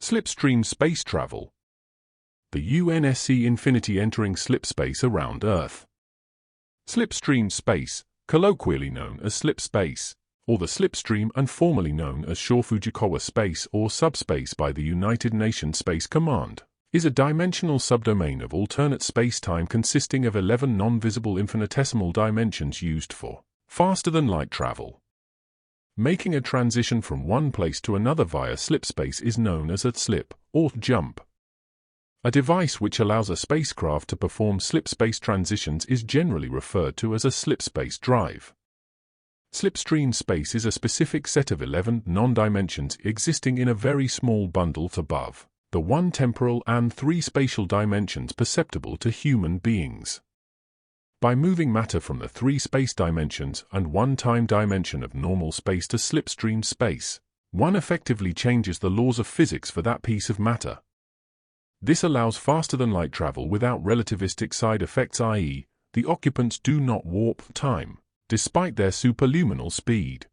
Slipstream space travel. The UNSC Infinity entering slipspace around Earth. Slipstream space, colloquially known as Slipspace, or the Slipstream and formerly known as Shore Fujikawa Space or Subspace by the United Nations Space Command, is a dimensional subdomain of alternate space-time consisting of 11 non-visible infinitesimal dimensions used for faster-than-light travel. Making a transition from one place to another via slipspace is known as a slip, or jump. A device which allows a spacecraft to perform slipspace transitions is generally referred to as a slipspace drive. Slipstream space is a specific set of 11 non-dimensions existing in a very small bundle above the 1 temporal and 3 spatial dimensions perceptible to human beings. By moving matter from the 3 space dimensions and 1 time dimension of normal space to slipstream space, one effectively changes the laws of physics for that piece of matter. This allows faster-than-light travel without relativistic side effects, i.e., the occupants do not warp time, despite their superluminal speed.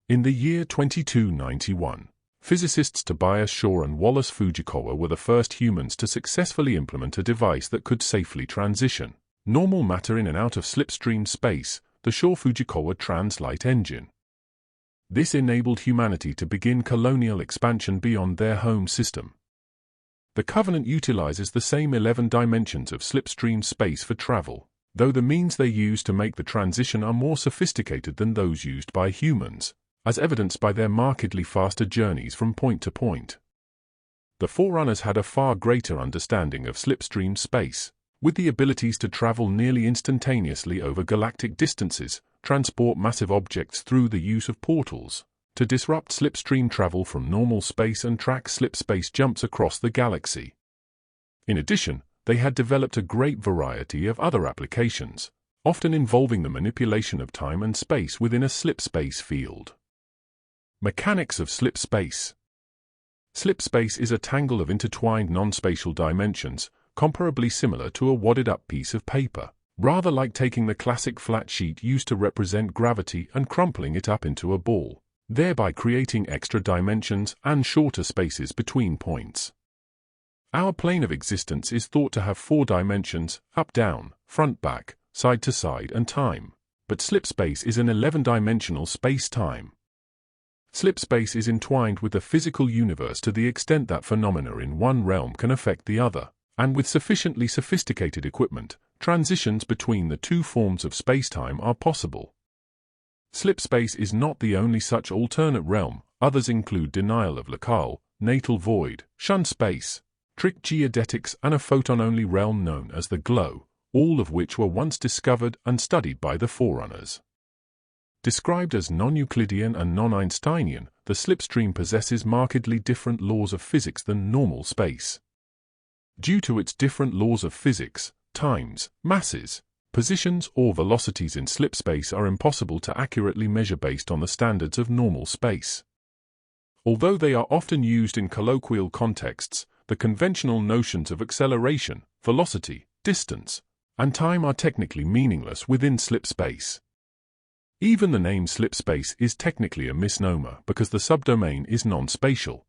In the year 2291, physicists Tobias Shaw and Wallace Fujikawa were the first humans to successfully implement a device that could safely transition normal matter in and out of slipstream space, the Shaw-Fujikawa Translight Engine. This enabled humanity to begin colonial expansion beyond their home system. The Covenant utilizes the same 11 dimensions of slipstream space for travel, though the means they use to make the transition are more sophisticated than those used by humans, as evidenced by their markedly faster journeys from point to point. The Forerunners had a far greater understanding of slipstream space, with the abilities to travel nearly instantaneously over galactic distances, transport massive objects through the use of portals, to disrupt slipstream travel from normal space and track slipspace jumps across the galaxy. In addition, they had developed a great variety of other applications, often involving the manipulation of time and space within a slipspace field. Mechanics of slipspace. Slipspace is a tangle of intertwined non-spatial dimensions, comparably similar to a wadded-up piece of paper, rather like taking the classic flat sheet used to represent gravity and crumpling it up into a ball, thereby creating extra dimensions and shorter spaces between points. Our plane of existence is thought to have 4 dimensions: up-down, front-back, side-to-side, and time, but slipspace is an 11-dimensional space-time. Slipspace is entwined with the physical universe to the extent that phenomena in one realm can affect the other, and with sufficiently sophisticated equipment, transitions between the 2 forms of spacetime are possible. Slipspace is not the only such alternate realm. Others include denial of locale, natal void, shun space, trick geodetics, and a photon-only realm known as the glow, all of which were once discovered and studied by the Forerunners. Described as non-Euclidean and non-Einsteinian, the slipstream possesses markedly different laws of physics than normal space. Due to its different laws of physics, times, masses, positions, or velocities in slipspace are impossible to accurately measure based on the standards of normal space. Although they are often used in colloquial contexts, the conventional notions of acceleration, velocity, distance, and time are technically meaningless within slipspace. Even the name slipspace is technically a misnomer because the subdomain is non-spatial.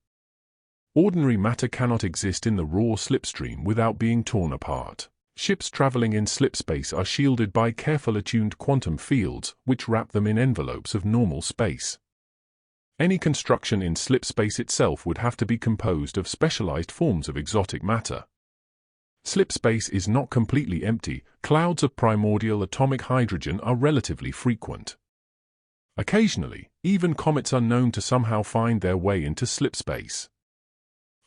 Ordinary matter cannot exist in the raw slipstream without being torn apart. Ships traveling in slipspace are shielded by carefully attuned quantum fields, which wrap them in envelopes of normal space. Any construction in slipspace itself would have to be composed of specialized forms of exotic matter. Slipspace is not completely empty. Clouds of primordial atomic hydrogen are relatively frequent. Occasionally, even comets are known to somehow find their way into slipspace.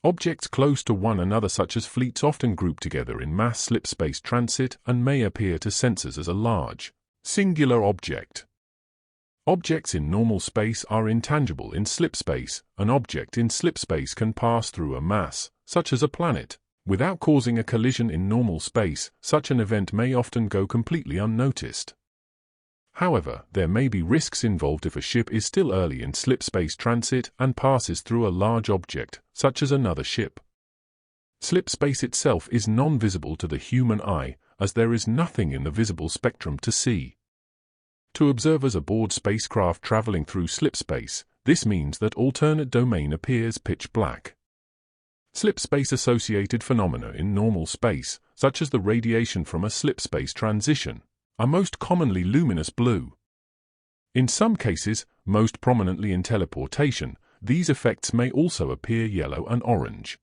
Objects close to one another such as fleets often group together in mass slipspace transit and may appear to sensors as a large, singular object. Objects in normal space are intangible in slipspace. An object in slipspace can pass through a mass, such as a planet, without causing a collision in normal space. Such an event may often go completely unnoticed. However, there may be risks involved if a ship is still early in slipspace transit and passes through a large object, such as another ship. Slipspace itself is non-visible to the human eye, as there is nothing in the visible spectrum to see. To observers aboard spacecraft traveling through slipspace, this means that alternate domain appears pitch black. Slipspace-associated phenomena in normal space, such as the radiation from a slipspace transition, are most commonly luminous blue. In some cases, most prominently in teleportation, these effects may also appear yellow and orange.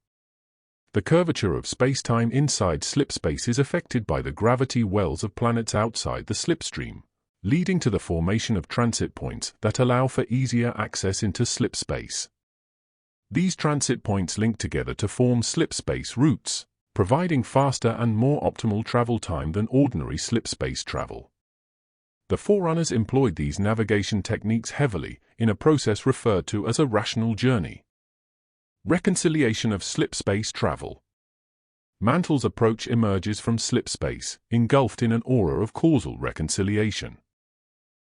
The curvature of spacetime inside slipspace is affected by the gravity wells of planets outside the slipstream, leading to the formation of transit points that allow for easier access into slipspace. These transit points link together to form slipspace routes, providing faster and more optimal travel time than ordinary slipspace travel. The Forerunners employed these navigation techniques heavily in a process referred to as a rational journey. Reconciliation of slipspace travel. Mantle's approach emerges from slipspace, engulfed in an aura of causal reconciliation.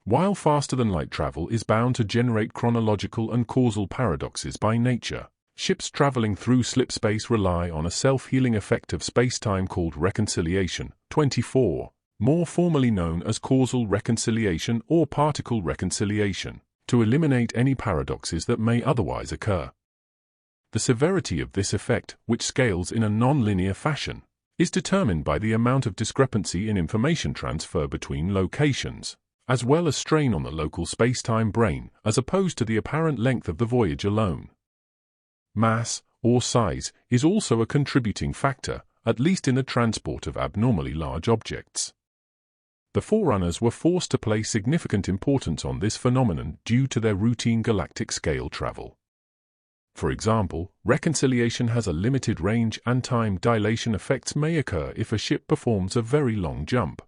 While faster-than-light travel is bound to generate chronological and causal paradoxes by nature, ships traveling through slipspace rely on a self-healing effect of spacetime called reconciliation, 24, more formally known as causal reconciliation or particle reconciliation, to eliminate any paradoxes that may otherwise occur. The severity of this effect, which scales in a non-linear fashion, is determined by the amount of discrepancy in information transfer between locations, as well as strain on the local spacetime brain, as opposed to the apparent length of the voyage alone. Mass, or size, is also a contributing factor, at least in the transport of abnormally large objects. The Forerunners were forced to place significant importance on this phenomenon due to their routine galactic scale travel. For example, reconciliation has a limited range and time dilation effects may occur if a ship performs a very long jump.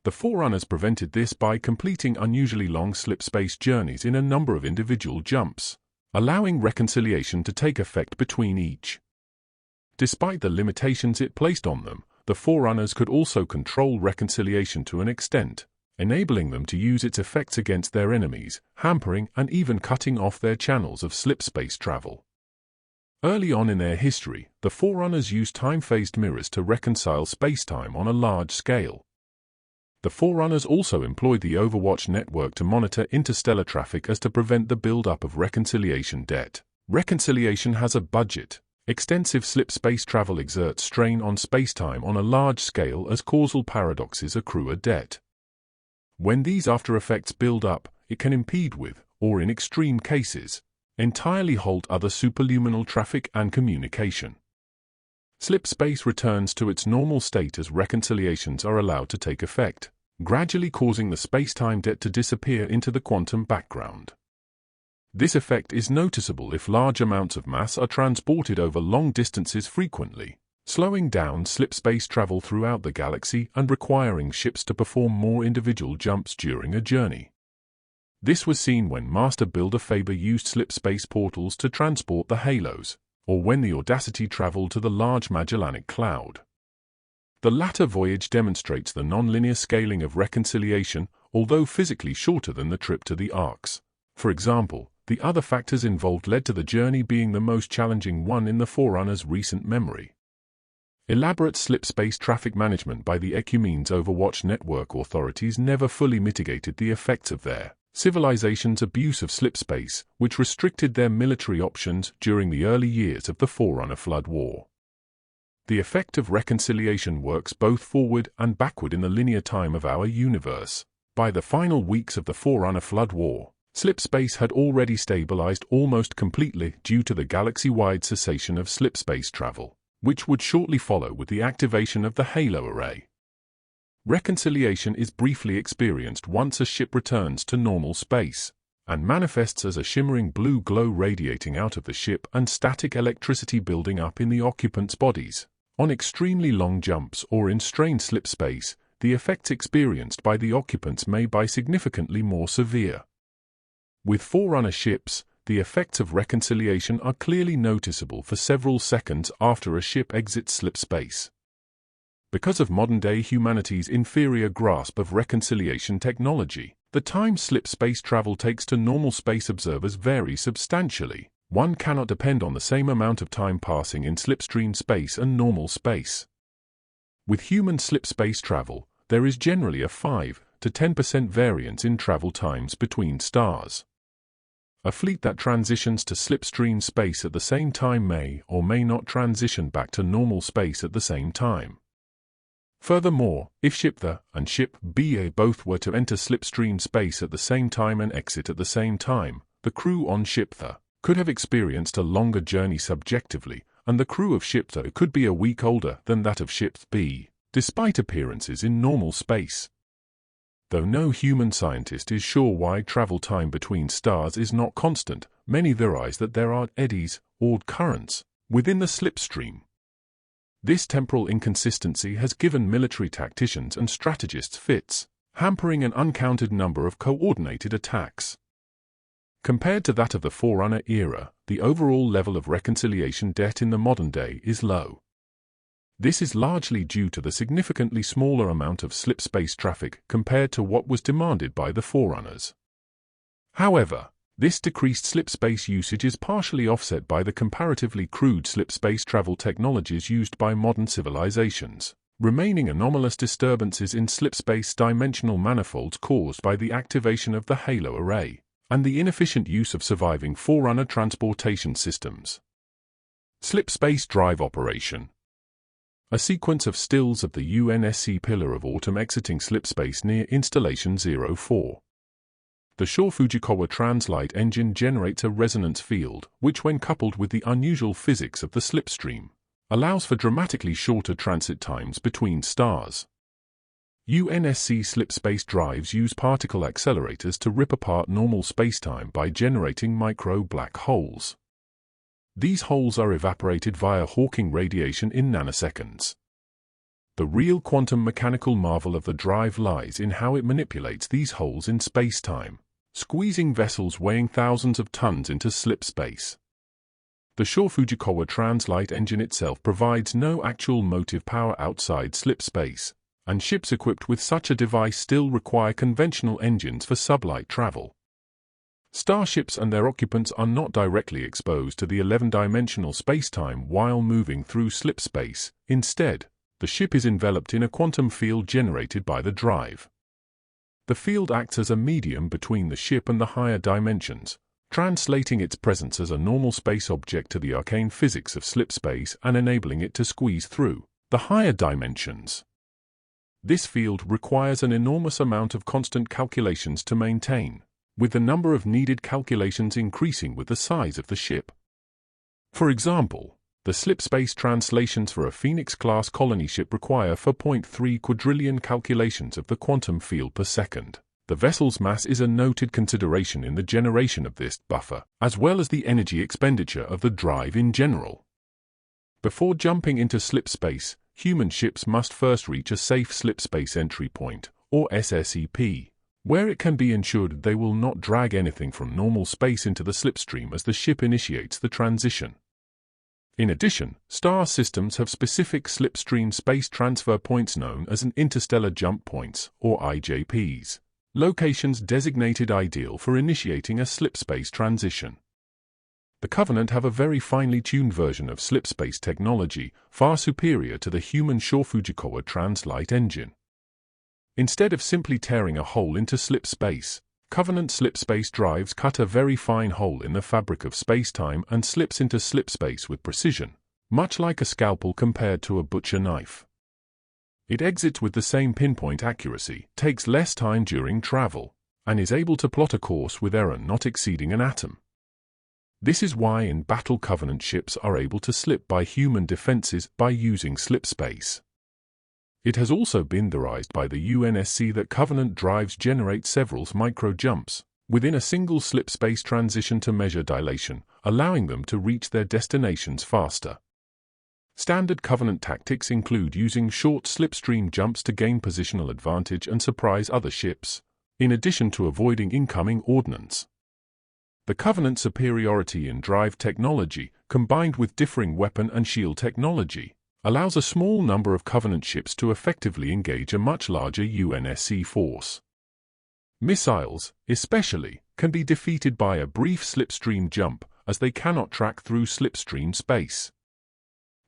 The Forerunners prevented this by completing unusually long slipspace journeys in a number of individual jumps, allowing reconciliation to take effect between each. Despite the limitations it placed on them, the Forerunners could also control reconciliation to an extent, enabling them to use its effects against their enemies, hampering and even cutting off their channels of slipspace travel. Early on in their history, the Forerunners used time-phased mirrors to reconcile spacetime on a large scale. The Forerunners also employed the Overwatch network to monitor interstellar traffic as to prevent the build-up of reconciliation debt. Reconciliation has a budget. Extensive slipspace travel exerts strain on spacetime on a large scale as causal paradoxes accrue a debt. When these after-effects build up, it can impede with, or in extreme cases, entirely halt other superluminal traffic and communication. Slipspace returns to its normal state as reconciliations are allowed to take effect, gradually causing the spacetime debt to disappear into the quantum background. This effect is noticeable if large amounts of mass are transported over long distances frequently, slowing down slipspace travel throughout the galaxy and requiring ships to perform more individual jumps during a journey. This was seen when Master Builder Faber used slipspace portals to transport the halos, or when the Audacity traveled to the Large Magellanic Cloud. The latter voyage demonstrates the nonlinear scaling of reconciliation, although physically shorter than the trip to the arcs. For example, the other factors involved led to the journey being the most challenging one in the Forerunners' recent memory. Elaborate slipspace traffic management by the Ecumenes Overwatch network authorities never fully mitigated the effects of their civilization's abuse of slipspace, which restricted their military options during the early years of the Forerunner Flood War. The effect of reconciliation works both forward and backward in the linear time of our universe. By the final weeks of the Forerunner Flood War, slipspace had already stabilized almost completely due to the galaxy-wide cessation of slipspace travel, which would shortly follow with the activation of the Halo Array. Reconciliation is briefly experienced once a ship returns to normal space, and manifests as a shimmering blue glow radiating out of the ship and static electricity building up in the occupants' bodies. On extremely long jumps or in strained slipspace, the effects experienced by the occupants may be significantly more severe. With Forerunner ships, the effects of reconciliation are clearly noticeable for several seconds after a ship exits slipspace. Because of modern-day humanity's inferior grasp of reconciliation technology, the time slipspace travel takes to normal space observers varies substantially. One cannot depend on the same amount of time passing in slipstream space and normal space. With human slipspace travel, there is generally a 5 to 10% variance in travel times between stars. A fleet that transitions to slipstream space at the same time may or may not transition back to normal space at the same time. Furthermore, if Ship A and Ship B both were to enter slipstream space at the same time and exit at the same time, the crew on Ship A could have experienced a longer journey subjectively, and the crew of Ship A could be a week older than that of Ship B, despite appearances in normal space. Though no human scientist is sure why travel time between stars is not constant, many theorize that there are eddies, or currents, within the slipstream. This temporal inconsistency has given military tacticians and strategists fits, hampering an uncounted number of coordinated attacks. Compared to that of the Forerunner era, the overall level of reconciliation debt in the modern day is low. This is largely due to the significantly smaller amount of slipspace traffic compared to what was demanded by the Forerunners. However, this decreased slipspace usage is partially offset by the comparatively crude slipspace travel technologies used by modern civilizations, remaining anomalous disturbances in slipspace dimensional manifolds caused by the activation of the halo array, and the inefficient use of surviving Forerunner transportation systems. Slipspace drive operation. A sequence of stills of the UNSC Pillar of Autumn exiting slipspace near Installation 04. The Shore-Fujikawa Translight engine generates a resonance field, which when coupled with the unusual physics of the slipstream, allows for dramatically shorter transit times between stars. UNSC slipspace drives use particle accelerators to rip apart normal spacetime by generating micro-black holes. These holes are evaporated via Hawking radiation in nanoseconds. The real quantum mechanical marvel of the drive lies in how it manipulates these holes in spacetime, squeezing vessels weighing thousands of tons into slipspace. The Shore-Fujikawa Translight engine itself provides no actual motive power outside slipspace, and ships equipped with such a device still require conventional engines for sublight travel. Starships and their occupants are not directly exposed to the 11-dimensional spacetime while moving through slipspace. Instead, the ship is enveloped in a quantum field generated by the drive. The field acts as a medium between the ship and the higher dimensions, translating its presence as a normal space object to the arcane physics of slipspace and enabling it to squeeze through the higher dimensions. This field requires an enormous amount of constant calculations to maintain, with the number of needed calculations increasing with the size of the ship. For example, the slipspace translations for a Phoenix-class colony ship require 4.3 quadrillion calculations of the quantum field per second. The vessel's mass is a noted consideration in the generation of this buffer, as well as the energy expenditure of the drive in general. Before jumping into slipspace, human ships must first reach a safe slipspace entry point, or SSEP, where it can be ensured they will not drag anything from normal space into the slipstream as the ship initiates the transition. In addition, star systems have specific slipstream space transfer points known as interstellar jump points, or IJPs, locations designated ideal for initiating a slipspace transition. The Covenant have a very finely tuned version of slipspace technology, far superior to the human Shore-Fujikawa Translight engine. Instead of simply tearing a hole into slipspace, Covenant slipspace drives cut a very fine hole in the fabric of spacetime and slips into slipspace with precision, much like a scalpel compared to a butcher knife. It exits with the same pinpoint accuracy, takes less time during travel, and is able to plot a course with error not exceeding an atom. This is why in battle Covenant ships are able to slip by human defenses by using slipspace. It has also been theorized by the UNSC that Covenant drives generate several micro-jumps within a single slipspace transition to measure dilation, allowing them to reach their destinations faster. Standard Covenant tactics include using short slipstream jumps to gain positional advantage and surprise other ships, in addition to avoiding incoming ordnance. The Covenant superiority in drive technology, combined with differing weapon and shield technology, allows a small number of Covenant ships to effectively engage a much larger UNSC force. Missiles, especially, can be defeated by a brief slipstream jump, as they cannot track through slipstream space.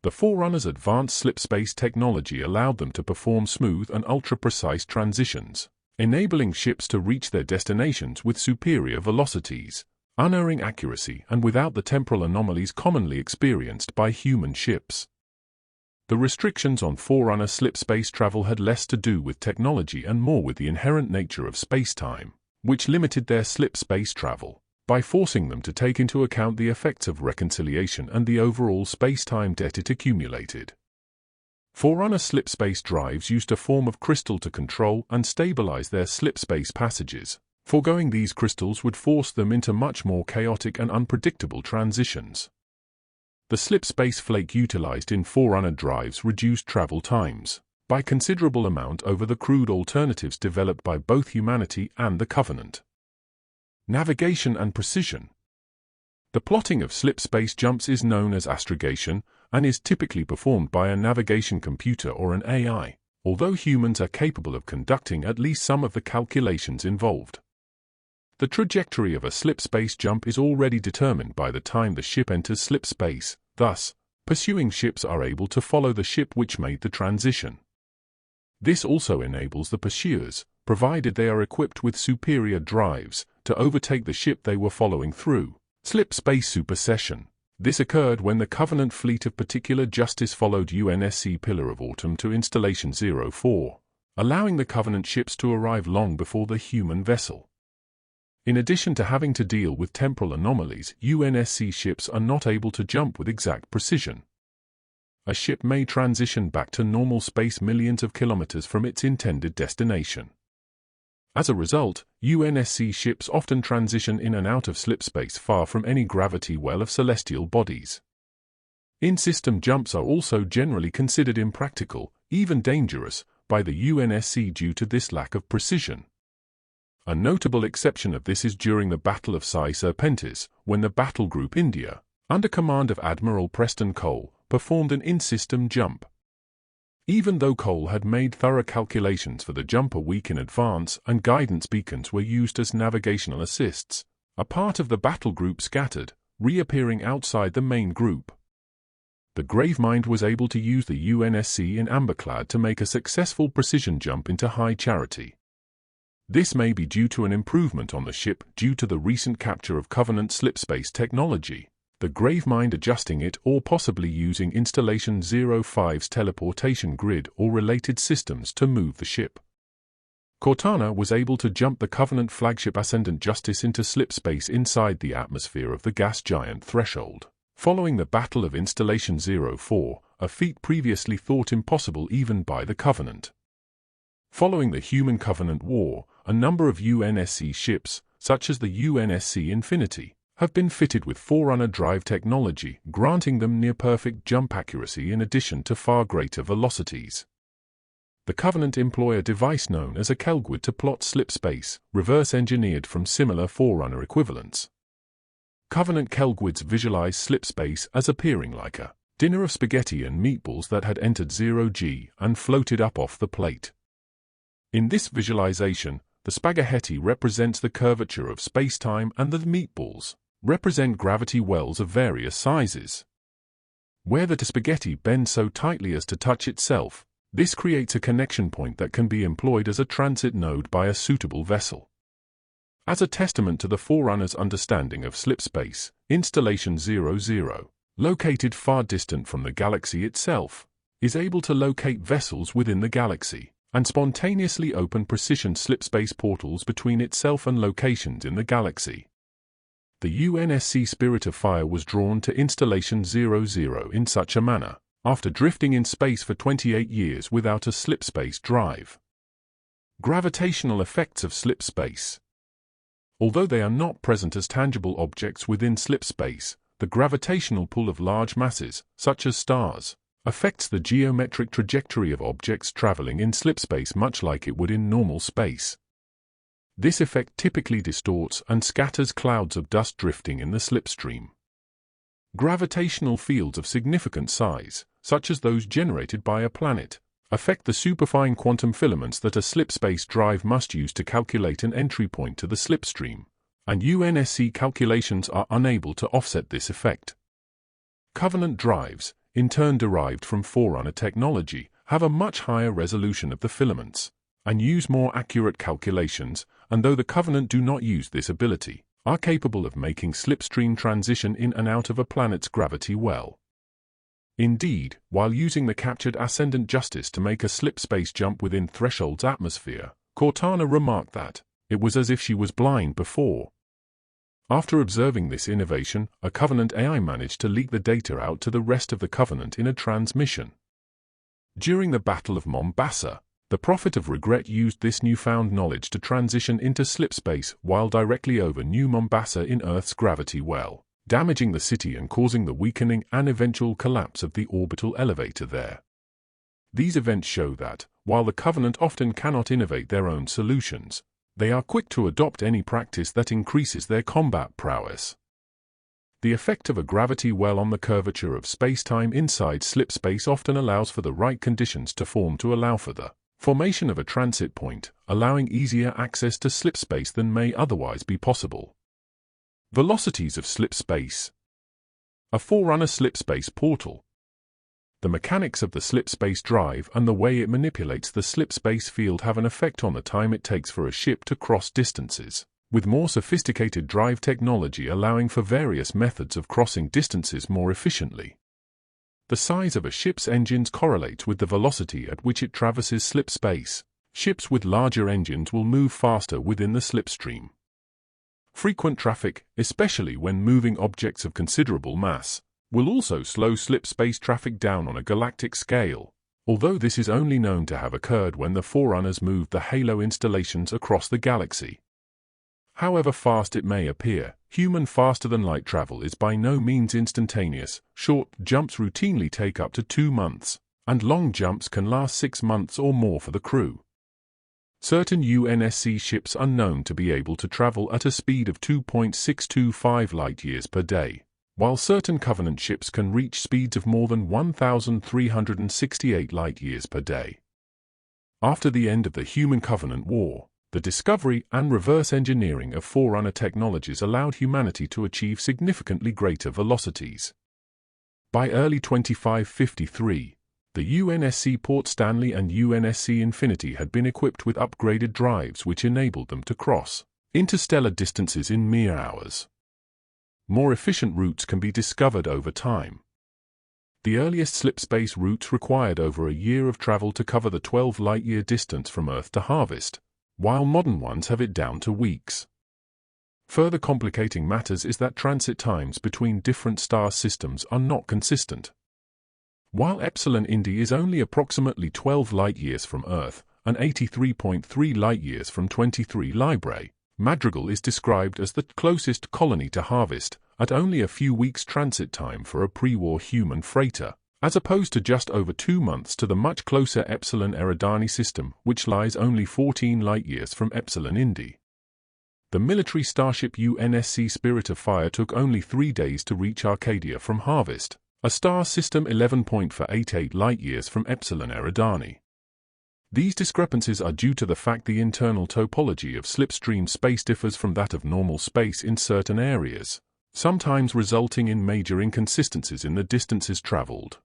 The Forerunners' advanced slipspace technology allowed them to perform smooth and ultra-precise transitions, enabling ships to reach their destinations with superior velocities, unerring accuracy, and without the temporal anomalies commonly experienced by human ships. The restrictions on Forerunner Slipspace Travel had less to do with technology and more with the inherent nature of spacetime, which limited their slipspace travel by forcing them to take into account the effects of reconciliation and the overall spacetime debt it accumulated. Forerunner slipspace drives used a form of crystal to control and stabilize their slipspace passages. Foregoing these crystals would force them into much more chaotic and unpredictable transitions. The slipspace flake utilized in Forerunner drives reduced travel times by a considerable amount over the crude alternatives developed by both humanity and the Covenant. Navigation and precision. The plotting of slipspace jumps is known as astrogation and is typically performed by a navigation computer or an AI, although humans are capable of conducting at least some of the calculations involved. The trajectory of a slipspace jump is already determined by the time the ship enters slipspace, thus, pursuing ships are able to follow the ship which made the transition. This also enables the pursuers, provided they are equipped with superior drives, to overtake the ship they were following through slipspace supersession. This occurred when the Covenant fleet of Particular Justice followed UNSC Pillar of Autumn to Installation 04, allowing the Covenant ships to arrive long before the human vessel. In addition to having to deal with temporal anomalies, UNSC ships are not able to jump with exact precision. A ship may transition back to normal space millions of kilometers from its intended destination. As a result, UNSC ships often transition in and out of slipspace far from any gravity well of celestial bodies. In-system jumps are also generally considered impractical, even dangerous, by the UNSC due to this lack of precision. A notable exception of this is during the Battle of Psi Serpentis, when the battle group India, under command of Admiral Preston Cole, performed an in-system jump. Even though Cole had made thorough calculations for the jump a week in advance and guidance beacons were used as navigational assists, a part of the battle group scattered, reappearing outside the main group. The Gravemind was able to use the UNSC in Amberclad to make a successful precision jump into High Charity. This may be due to an improvement on the ship due to the recent capture of Covenant slipspace technology, the Gravemind adjusting it, or possibly using Installation 05's teleportation grid or related systems to move the ship. Cortana was able to jump the Covenant flagship Ascendant Justice into slipspace inside the atmosphere of the gas giant threshold, following the Battle of Installation 04, a feat previously thought impossible even by the Covenant. Following the Human Covenant War, a number of UNSC ships, such as the UNSC Infinity, have been fitted with Forerunner drive technology, granting them near-perfect jump accuracy in addition to far greater velocities. The Covenant employ a device known as a Kelgwid to plot slipspace, reverse-engineered from similar Forerunner equivalents. Covenant Kelgwids visualize slipspace as appearing like a dinner of spaghetti and meatballs that had entered 0G and floated up off the plate. In this visualization, the spaghetti represents the curvature of spacetime and the meatballs represent gravity wells of various sizes. Where the spaghetti bends so tightly as to touch itself, this creates a connection point that can be employed as a transit node by a suitable vessel. As a testament to the Forerunner's understanding of slipspace, Installation 00, located far distant from the galaxy itself, is able to locate vessels within the galaxy and spontaneously open precision slipspace portals between itself and locations in the galaxy. The UNSC Spirit of Fire was drawn to Installation 00 in such a manner, after drifting in space for 28 years without a slipspace drive. Gravitational effects of slipspace. Although they are not present as tangible objects within slipspace, the gravitational pull of large masses, such as stars, affects the geometric trajectory of objects traveling in slipspace much like it would in normal space. This effect typically distorts and scatters clouds of dust drifting in the slipstream. Gravitational fields of significant size, such as those generated by a planet, affect the superfine quantum filaments that a slipspace drive must use to calculate an entry point to the slipstream, and UNSC calculations are unable to offset this effect. Covenant drives, in turn derived from Forerunner technology, have a much higher resolution of the filaments, and use more accurate calculations, and though the Covenant do not use this ability, are capable of making slipstream transition in and out of a planet's gravity well. Indeed, while using the captured ascendant justice to make a slipspace jump within Threshold's atmosphere, Cortana remarked that it was as if she was blind before. After observing this innovation, a Covenant AI managed to leak the data out to the rest of the Covenant in a transmission. During the Battle of Mombasa, the Prophet of Regret used this newfound knowledge to transition into slipspace while directly over New Mombasa in Earth's gravity well, damaging the city and causing the weakening and eventual collapse of the orbital elevator there. These events show that, while the Covenant often cannot innovate their own solutions, they are quick to adopt any practice that increases their combat prowess. The effect of a gravity well on the curvature of spacetime inside slipspace often allows for the right conditions to form to allow for the formation of a transit point, allowing easier access to slipspace than may otherwise be possible. Velocities of slipspace. A Forerunner slipspace portal. The mechanics of the slipspace drive and the way it manipulates the slipspace field have an effect on the time it takes for a ship to cross distances, with more sophisticated drive technology allowing for various methods of crossing distances more efficiently. The size of a ship's engines correlates with the velocity at which it traverses slipspace. Ships with larger engines will move faster within the slipstream. Frequent traffic, especially when moving objects of considerable mass, will also slow slipspace traffic down on a galactic scale, although this is only known to have occurred when the Forerunners moved the Halo installations across the galaxy. However fast it may appear, human faster-than-light travel is by no means instantaneous. Short jumps routinely take up to 2 months, and long jumps can last 6 months or more for the crew. Certain UNSC ships are known to be able to travel at a speed of 2.625 light-years per day, while certain Covenant ships can reach speeds of more than 1,368 light-years per day. After the end of the Human-Covenant War, the discovery and reverse engineering of Forerunner technologies allowed humanity to achieve significantly greater velocities. By early 2553, the UNSC Port Stanley and UNSC Infinity had been equipped with upgraded drives which enabled them to cross interstellar distances in mere hours. More efficient routes can be discovered over time. The earliest slipspace routes required over a year of travel to cover the 12 light-year distance from Earth to Harvest, while modern ones have it down to weeks. Further complicating matters is that transit times between different star systems are not consistent. While Epsilon Indi is only approximately 12 light-years from Earth and 83.3 light-years from 23 Librae, Madrigal is described as the closest colony to Harvest, at only a few weeks transit time for a pre-war human freighter, as opposed to just over 2 months to the much closer Epsilon Eridani system, which lies only 14 light-years from Epsilon Indi. The military starship UNSC Spirit of Fire took only 3 days to reach Arcadia from Harvest, a star system 11.488 light-years from Epsilon Eridani. These discrepancies are due to the fact the internal topology of slipstream space differs from that of normal space in certain areas, sometimes resulting in major inconsistencies in the distances traveled.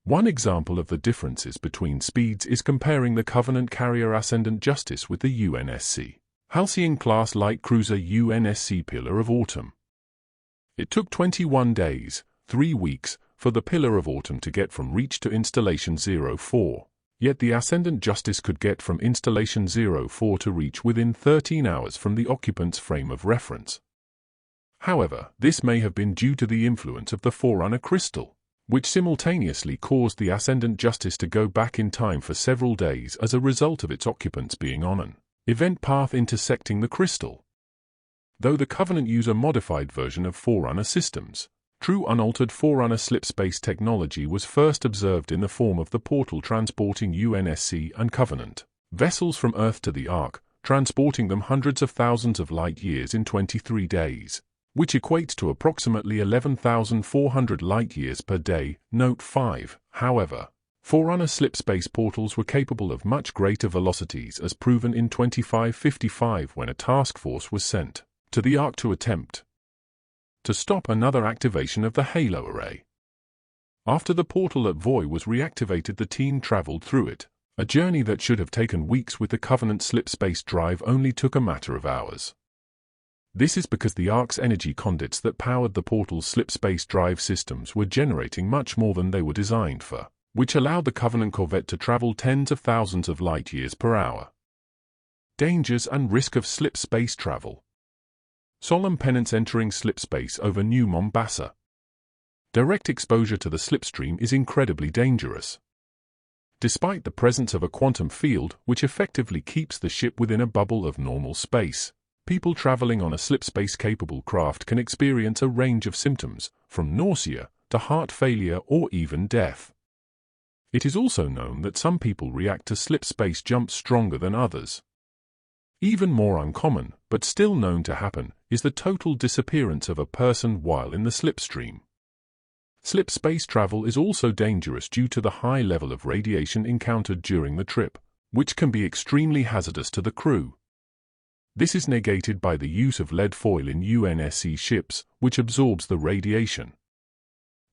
One example of the differences between speeds is comparing the Covenant carrier Ascendant Justice with the UNSC Halcyon-class light cruiser UNSC Pillar of Autumn. It took 21 days, 3 weeks, for the Pillar of Autumn to get from Reach to Installation 04, yet the Ascendant Justice could get from Installation 04 to Reach within 13 hours from the occupant's frame of reference. However, this may have been due to the influence of the Forerunner crystal, which simultaneously caused the Ascendant Justice to go back in time for several days as a result of its occupants being on an event path intersecting the crystal. Though the Covenant use a modified version of Forerunner systems, true unaltered Forerunner slipspace technology was first observed in the form of the portal transporting UNSC and Covenant vessels from Earth to the Ark, transporting them hundreds of thousands of light-years in 23 days, which equates to approximately 11,400 light-years per day. Note 5. However, Forerunner slipspace portals were capable of much greater velocities as proven in 2555 when a task force was sent to the Ark to attempt to stop another activation of the Halo array. After the portal at Voi was reactivated, the team traveled through it. A journey that should have taken weeks with the Covenant slipspace drive only took a matter of hours. This is because the Ark's energy conduits that powered the portal's Slipspace drive systems were generating much more than they were designed for, which allowed the Covenant corvette to travel tens of thousands of light years per hour. Dangers and risk of Slipspace travel. Solemn penance entering Slipspace over New Mombasa. Direct exposure to the slipstream is incredibly dangerous. Despite the presence of a quantum field which effectively keeps the ship within a bubble of normal space, people traveling on a Slipspace-capable craft can experience a range of symptoms, from nausea to heart failure or even death. It is also known that some people react to Slipspace jumps stronger than others. Even more uncommon, but still known to happen, is the total disappearance of a person while in the slipstream. Slipspace travel is also dangerous due to the high level of radiation encountered during the trip, which can be extremely hazardous to the crew. This is negated by the use of lead foil in UNSC ships, which absorbs the radiation.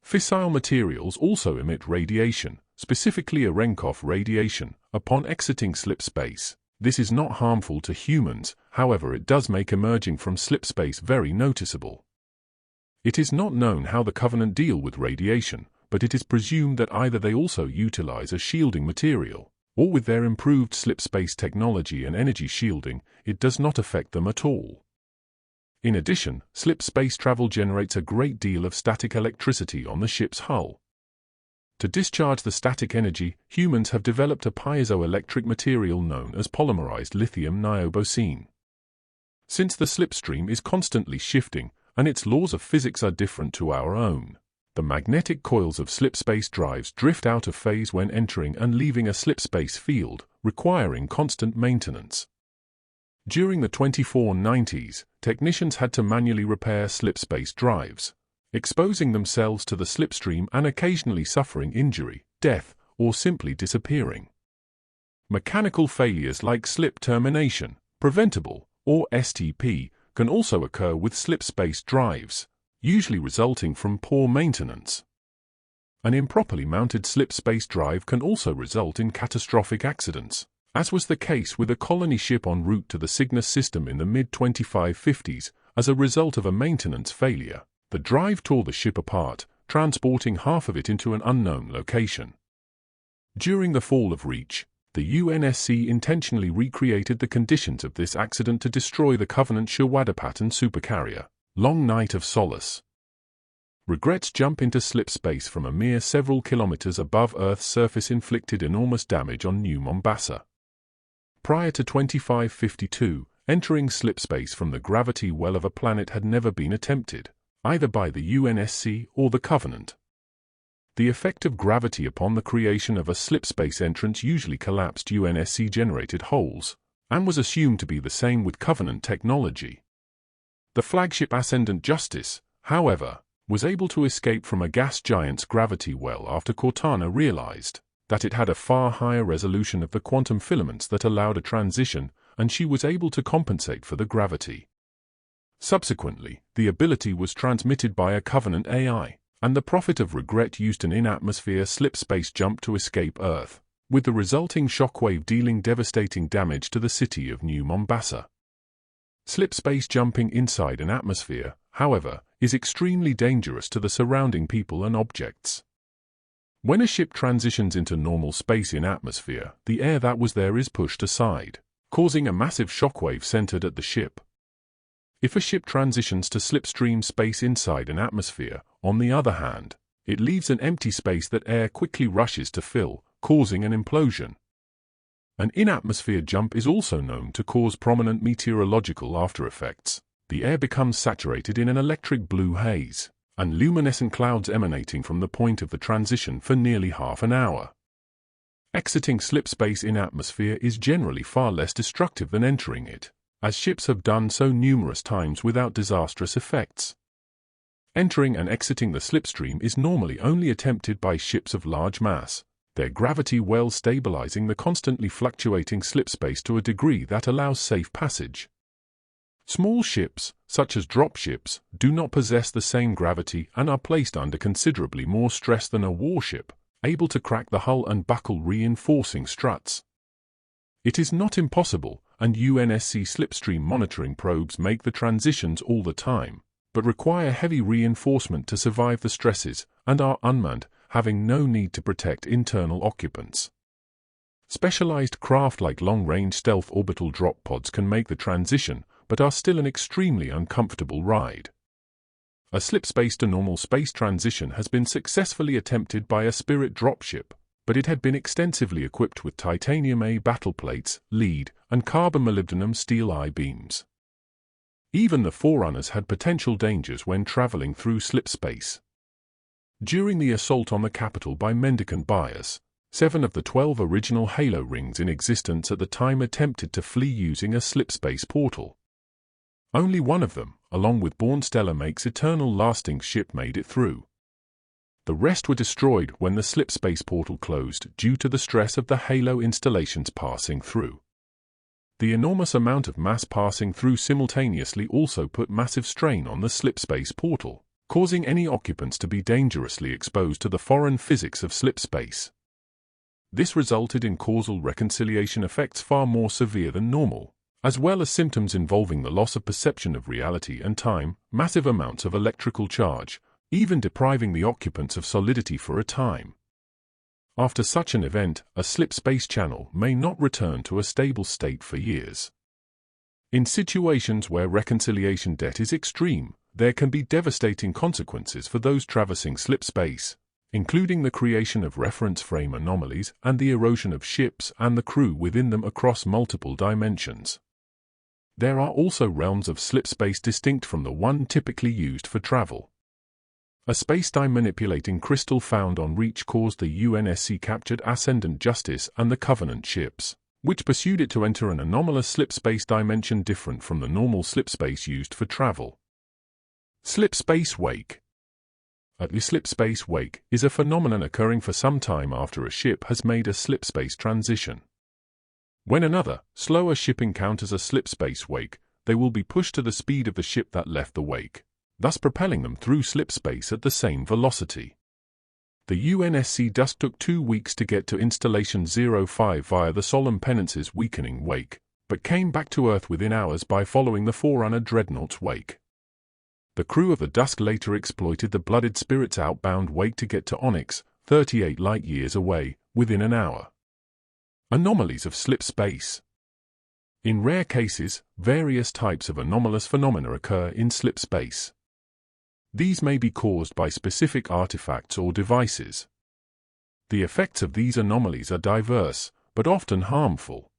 Fissile materials also emit radiation, specifically Cherenkov radiation, upon exiting Slipspace. This is not harmful to humans, however it does make emerging from Slipspace very noticeable. It is not known how the Covenant deal with radiation, but it is presumed that either they also utilize a shielding material, or with their improved Slipspace technology and energy shielding, it does not affect them at all. In addition, Slipspace travel generates a great deal of static electricity on the ship's hull. To discharge the static energy, humans have developed a piezoelectric material known as polymerized lithium niobosine. Since the slipstream is constantly shifting, and its laws of physics are different to our own, the magnetic coils of Slipspace drives drift out of phase when entering and leaving a Slipspace field, requiring constant maintenance. During the 2490s, technicians had to manually repair Slipspace drives, exposing themselves to the slipstream and occasionally suffering injury, death, or simply disappearing. Mechanical failures like slip termination, preventable, or STP, can also occur with Slipspace drives, usually resulting from poor maintenance. An improperly mounted Slipspace drive can also result in catastrophic accidents, as was the case with a colony ship en route to the Cygnus system in the mid-2550s as a result of a maintenance failure. The drive tore the ship apart, transporting half of it into an unknown location. During the fall of Reach, the UNSC intentionally recreated the conditions of this accident to destroy the Covenant Shawadapattern supercarrier, Long Night of Solace. Regrets jump into Slipspace from a mere several kilometers above Earth's surface inflicted enormous damage on New Mombasa. Prior to 2552, entering Slipspace from the gravity well of a planet had never been attempted, either by the UNSC or the Covenant. The effect of gravity upon the creation of a Slipspace entrance usually collapsed UNSC-generated holes, and was assumed to be the same with Covenant technology. The flagship Ascendant Justice, however, was able to escape from a gas giant's gravity well after Cortana realized that it had a far higher resolution of the quantum filaments that allowed a transition, and she was able to compensate for the gravity. Subsequently, the ability was transmitted by a Covenant AI, and the Prophet of Regret used an in-atmosphere Slipspace jump to escape Earth, with the resulting shockwave dealing devastating damage to the city of New Mombasa. Slipspace jumping inside an atmosphere, however, is extremely dangerous to the surrounding people and objects. When a ship transitions into normal space in atmosphere, the air that was there is pushed aside, causing a massive shockwave centered at the ship. If a ship transitions to slipstream space inside an atmosphere, on the other hand, it leaves an empty space that air quickly rushes to fill, causing an implosion. An in-atmosphere jump is also known to cause prominent meteorological aftereffects. The air becomes saturated in an electric blue haze, and luminescent clouds emanating from the point of the transition for nearly half an hour. Exiting slipspace in atmosphere is generally far less destructive than entering it, as ships have done so numerous times without disastrous effects. Entering and exiting the slipstream is normally only attempted by ships of large mass, their gravity well stabilizing the constantly fluctuating slipspace to a degree that allows safe passage. Small ships, such as dropships, do not possess the same gravity and are placed under considerably more stress than a warship, able to crack the hull and buckle reinforcing struts. It is not impossible, and UNSC slipstream monitoring probes make the transitions all the time, but require heavy reinforcement to survive the stresses and are unmanned, having no need to protect internal occupants. Specialized craft like long-range stealth orbital drop pods can make the transition, but are still an extremely uncomfortable ride. A slipspace to normal space transition has been successfully attempted by a Spirit dropship, but it had been extensively equipped with titanium A battleplates, lead, and carbon molybdenum steel I-beams. Even the Forerunners had potential dangers when traveling through slipspace. During the assault on the Capitol by mendicant buyers, 7 of the 12 original Halo rings in existence at the time attempted to flee using a slipspace portal. Only one of them, along with Bourne Stellar Make's Eternal Lasting ship, made it through. The rest were destroyed when the slipspace portal closed due to the stress of the Halo installations passing through. The enormous amount of mass passing through simultaneously also put massive strain on the slipspace portal, causing any occupants to be dangerously exposed to the foreign physics of slipspace. This resulted in causal reconciliation effects far more severe than normal, as well as symptoms involving the loss of perception of reality and time, massive amounts of electrical charge, even depriving the occupants of solidity for a time. After such an event, a slipspace channel may not return to a stable state for years. In situations where reconciliation debt is extreme, there can be devastating consequences for those traversing slipspace, including the creation of reference frame anomalies and the erosion of ships and the crew within them across multiple dimensions. There are also realms of slipspace distinct from the one typically used for travel. A spacetime manipulating crystal found on Reach caused the UNSC captured Ascendant Justice and the Covenant ships, which pursued it to enter an anomalous slipspace dimension different from the normal slipspace used for travel. Slipspace wake. A slipspace wake is a phenomenon occurring for some time after a ship has made a slipspace transition. When another, slower ship encounters a slipspace wake, they will be pushed to the speed of the ship that left the wake, thus propelling them through slipspace at the same velocity. The UNSC Dusk took 2 weeks to get to Installation 05 via the Solemn Penance's weakening wake, but came back to Earth within hours by following the Forerunner Dreadnought's wake. The crew of the Dusk later exploited the Blooded Spirit's outbound wake to get to Onyx, 38 light-years away, within an hour. Anomalies of slipspace. In rare cases, various types of anomalous phenomena occur in slipspace. These may be caused by specific artifacts or devices. The effects of these anomalies are diverse, but often harmful.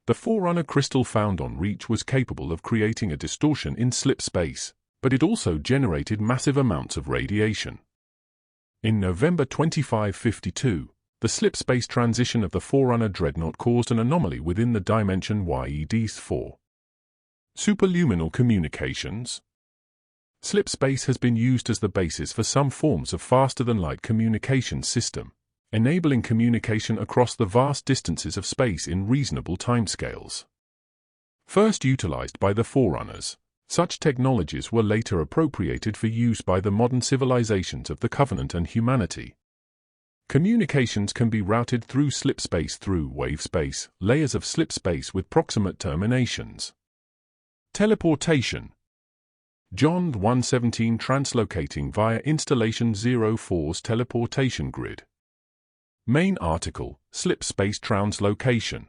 The Forerunner crystal found on Reach was capable of creating a distortion in slipspace, but it also generated massive amounts of radiation. In November 2552, the slipspace transition of the Forerunner Dreadnought caused an anomaly within the dimension YED4. Superluminal communications. Slipspace has been used as the basis for some forms of faster-than-light communication system, enabling communication across the vast distances of space in reasonable timescales. First utilized by the Forerunners, such technologies were later appropriated for use by the modern civilizations of the Covenant and humanity. Communications can be routed through slipspace through wavespace, layers of slipspace with proximate terminations. Teleportation. John 1:17 translocating via Installation 04's teleportation grid. Main article, Slipspace translocation.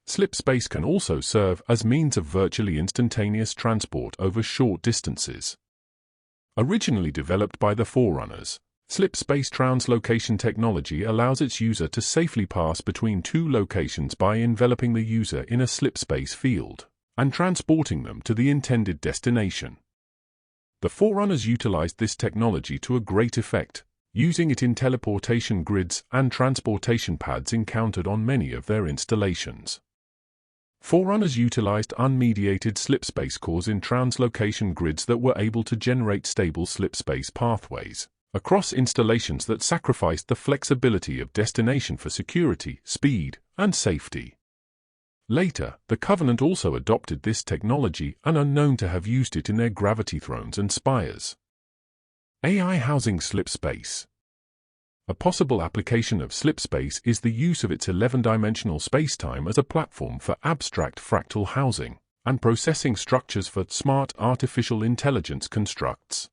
Slipspace can also serve as means of virtually instantaneous transport over short distances. Originally developed by the Forerunners, Slipspace translocation technology allows its user to safely pass between 2 locations by enveloping the user in a slipspace field and transporting them to the intended destination. The Forerunners utilized this technology to a great effect, using it in teleportation grids and transportation pads encountered on many of their installations. Forerunners utilized unmediated slipspace cores in translocation grids that were able to generate stable slipspace pathways across installations that sacrificed the flexibility of destination for security, speed, and safety. Later, the Covenant also adopted this technology and are known to have used it in their gravity thrones and spires. AI housing slipspace. A possible application of Slipspace is the use of its 11-dimensional spacetime as a platform for abstract fractal housing and processing structures for smart artificial intelligence constructs.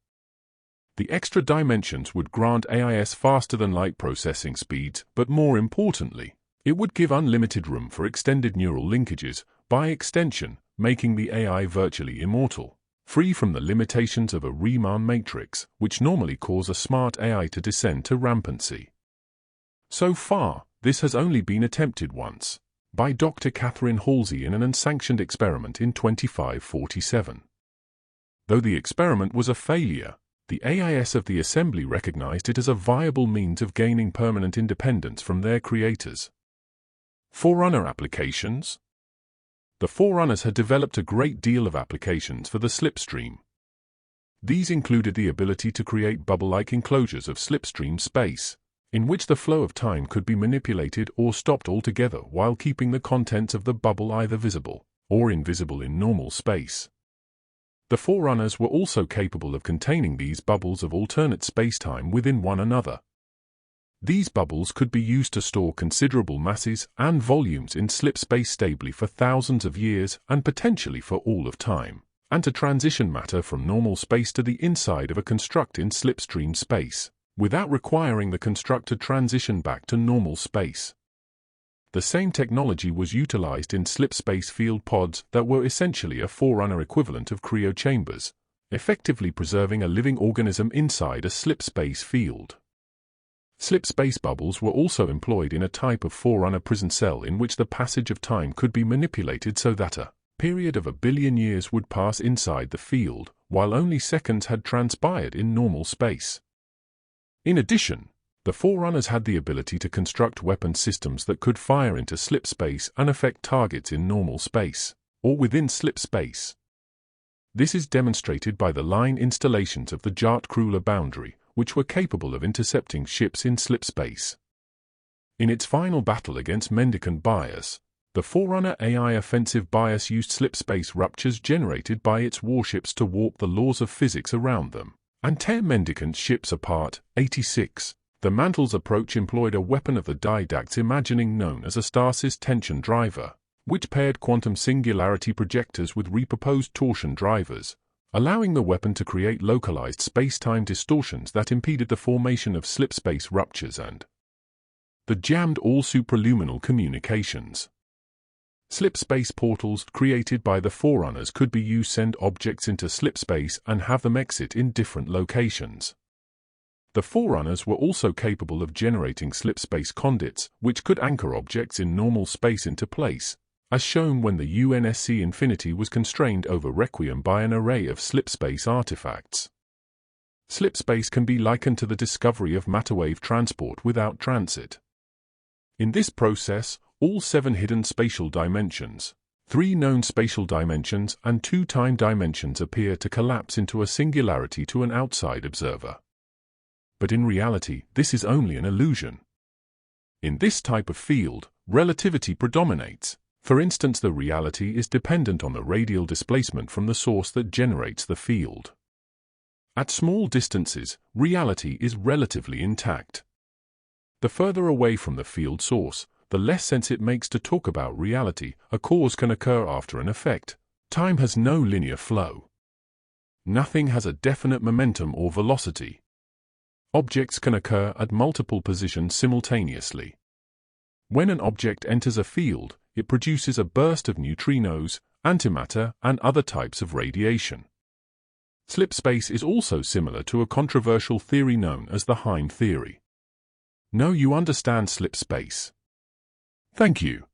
The extra dimensions would grant AIs faster-than-light processing speeds, but more importantly, it would give unlimited room for extended neural linkages, by extension, making the AI virtually immortal, free from the limitations of a Riemann matrix, which normally cause a smart AI to descend to rampancy. So far, this has only been attempted once, by Dr. Catherine Halsey in an unsanctioned experiment in 2547. Though the experiment was a failure, the AIS of the assembly recognized it as a viable means of gaining permanent independence from their creators. Forerunner applications. The Forerunners had developed a great deal of applications for the slipstream. These included the ability to create bubble-like enclosures of slipstream space, in which the flow of time could be manipulated or stopped altogether while keeping the contents of the bubble either visible or invisible in normal space. The Forerunners were also capable of containing these bubbles of alternate spacetime within one another. These bubbles could be used to store considerable masses and volumes in slipspace stably for thousands of years and potentially for all of time, and to transition matter from normal space to the inside of a construct in slipstream space, without requiring the construct to transition back to normal space. The same technology was utilized in slipspace field pods that were essentially a Forerunner equivalent of cryochambers, effectively preserving a living organism inside a slipspace field. Slipspace bubbles were also employed in a type of Forerunner prison cell in which the passage of time could be manipulated so that a period of 1 billion years would pass inside the field, while only seconds had transpired in normal space. In addition, the Forerunners had the ability to construct weapon systems that could fire into slipspace and affect targets in normal space, or within slipspace. This is demonstrated by the line installations of the Jart-Kruller boundary, which were capable of intercepting ships in slipspace. In its final battle against Mendicant bias, the Forerunner AI offensive bias used slipspace ruptures generated by its warships to warp the laws of physics around them and tear Mendicant ships apart. 86. The Mantle's approach employed a weapon of the Didact's imagining known as a stasis tension driver, which paired quantum singularity projectors with reproposed torsion drivers, allowing the weapon to create localized space-time distortions that impeded the formation of slipspace ruptures and the jammed all supraluminal communications. Slipspace portals created by the Forerunners could be used to send objects into slipspace and have them exit in different locations. The Forerunners were also capable of generating slipspace conduits, which could anchor objects in normal space into place, as shown when the UNSC Infinity was constrained over Requiem by an array of slipspace artifacts. Slipspace can be likened to the discovery of matterwave transport without transit. In this process, all 7 hidden spatial dimensions, 3 known spatial dimensions and 2 time dimensions appear to collapse into a singularity to an outside observer. But in reality, this is only an illusion. In this type of field, relativity predominates. For instance, the reality is dependent on the radial displacement from the source that generates the field. At small distances, reality is relatively intact. The further away from the field source, the less sense it makes to talk about reality. A cause can occur after an effect. Time has no linear flow. Nothing has a definite momentum or velocity. Objects can occur at multiple positions simultaneously. When an object enters a field, it produces a burst of neutrinos, antimatter, and other types of radiation. Slipspace is also similar to a controversial theory known as the Heim theory. Now you understand slipspace. Thank you.